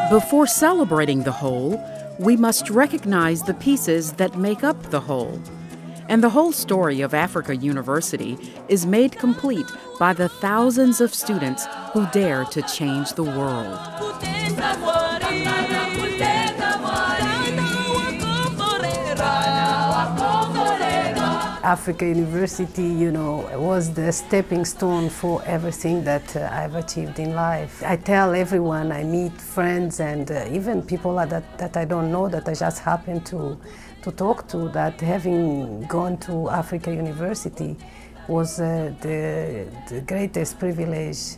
Before celebrating the whole, we must recognize the pieces that make up the whole. And the whole story of Africa University is made complete by the thousands of students who dare to change the world. Africa University, was the stepping stone for everything that I've achieved in life. I tell everyone I meet, friends, and even people that I don't know, that I just happen to talk to, that having gone to Africa University was the greatest privilege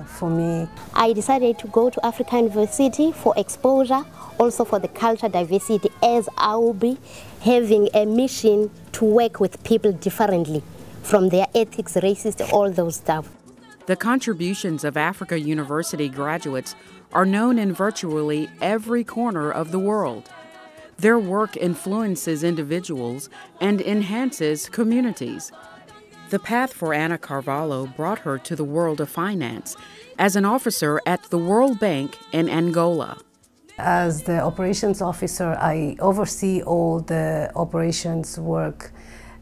for me. I decided to go to Africa University for exposure, also for the cultural diversity, as I will be having a mission to work with people differently, from their ethics, races, all those stuff. The contributions of Africa University graduates are known in virtually every corner of the world. Their work influences individuals and enhances communities. The path for Ana Carvalho brought her to the world of finance as an officer at the World Bank in Angola. As the operations officer, I oversee all the operations work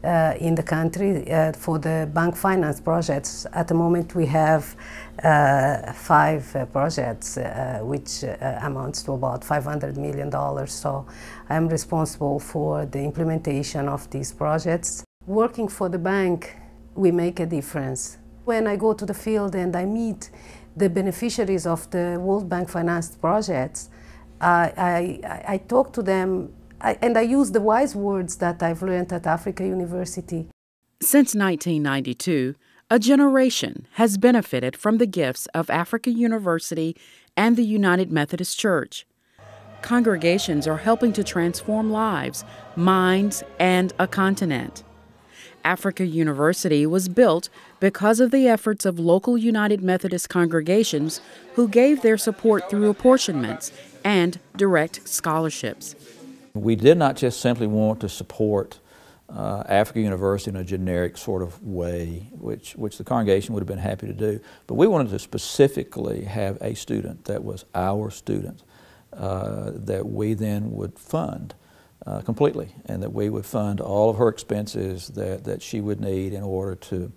in the country for the bank finance projects. At the moment we have 5 projects, which amounts to about $500 million. So I'm responsible for the implementation of these projects. Working for the bank, we make a difference. When I go to the field and I meet the beneficiaries of the World Bank financed projects, I talk to them and I use the wise words that I've learned at Africa University. Since 1992, a generation has benefited from the gifts of Africa University and the United Methodist Church. Congregations are helping to transform lives, minds, and a continent. Africa University was built because of the efforts of local United Methodist congregations who gave their support through apportionments and direct scholarships. We did not just simply want to support Africa University in a generic sort of way, which the congregation would have been happy to do, but we wanted to specifically have a student that was our student that we then would fund completely, and that we would fund all of her expenses that she would need in order to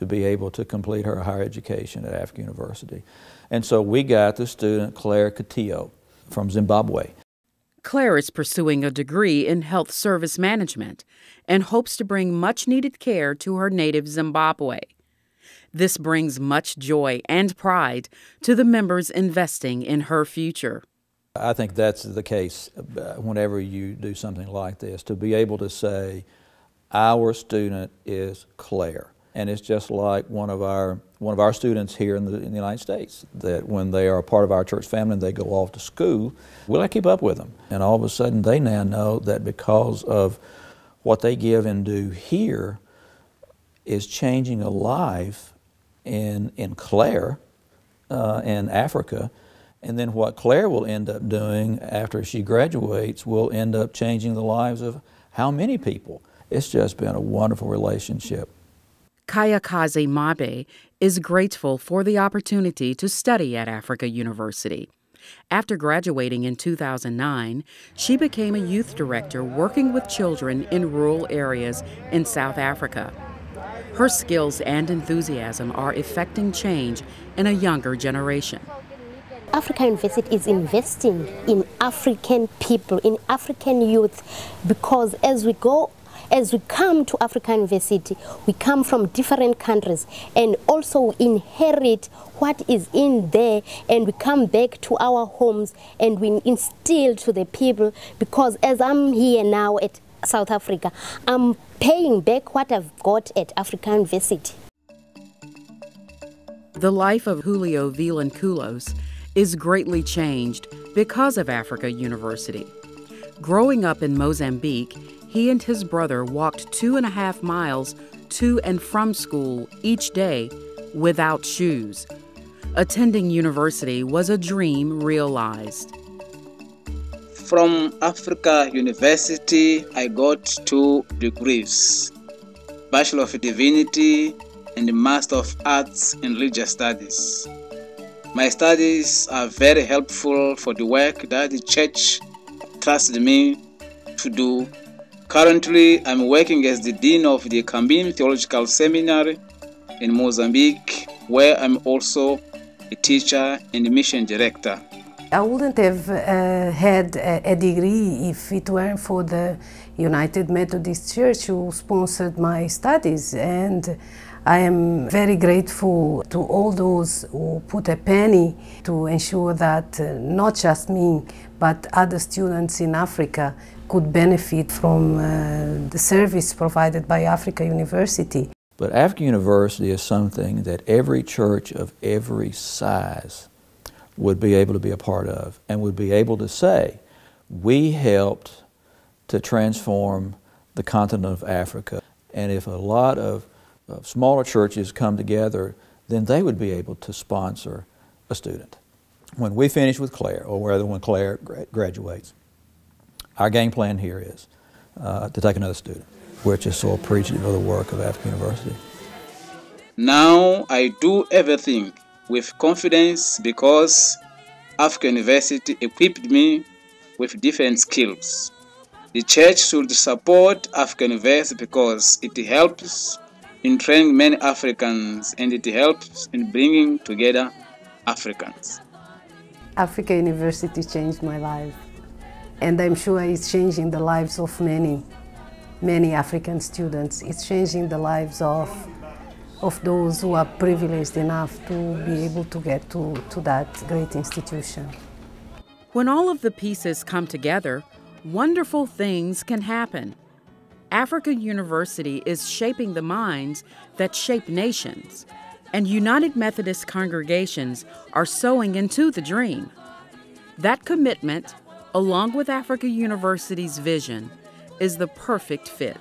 be able to complete her higher education at Africa University. And so we got the student Claire Kateo from Zimbabwe. Claire is pursuing a degree in health service management and hopes to bring much-needed care to her native Zimbabwe. This brings much joy and pride to the members investing in her future. I think that's the case whenever you do something like this, to be able to say, our student is Claire. And it's just like one of our students here in the United States, that when they are a part of our church family and they go off to school, we like to keep up with them. And all of a sudden they now know that because of what they give and do here is changing a life in Claire, in Africa. And then what Claire will end up doing after she graduates will end up changing the lives of how many people. It's just been a wonderful relationship. Khayakazi Mabhe is grateful for the opportunity to study at Africa University. After graduating in 2009, she became a youth director working with children in rural areas in South Africa. Her skills and enthusiasm are effecting change in a younger generation. Africa University is investing in African people, in African youth, because as we come to Africa University, we come from different countries and also inherit what is in there, and we come back to our homes and we instill to the people, because as I'm here now at South Africa, I'm paying back what I've got at Africa University. The life of Julio Vilanculos is greatly changed because of Africa University. Growing up in Mozambique, he and his brother walked 2.5 miles to and from school each day without shoes. Attending university was a dream realized. From Africa University, I got 2 degrees, Bachelor of Divinity and Master of Arts in Religious Studies. My studies are very helpful for the work that the church trusted me to do. Currently, I'm working as the Dean of the Kambini Theological Seminary in Mozambique, where I'm also a teacher and mission director. I wouldn't have had a degree if it weren't for the United Methodist Church who sponsored my studies, and I am very grateful to all those who put a penny to ensure that not just me, but other students in Africa could benefit from the service provided by Africa University. But Africa University is something that every church of every size would be able to be a part of and would be able to say, we helped to transform the continent of Africa. And if a lot of smaller churches come together, then they would be able to sponsor a student. When we finish with Claire, or rather when Claire graduates, our game plan here is to take another student. We're just so appreciative of the work of Africa University. Now I do everything with confidence because Africa University equipped me with different skills. The church should support Africa University because it helps in training many Africans and it helps in bringing together Africans. Africa University changed my life, and I'm sure it's changing the lives of many African students. It's changing the lives of those who are privileged enough to be able to get to that great institution. When all of the pieces come together, wonderful things can happen. Africa University is shaping the minds that shape nations, and United Methodist congregations are sowing into the dream. That commitment, along with Africa University's vision, is the perfect fit.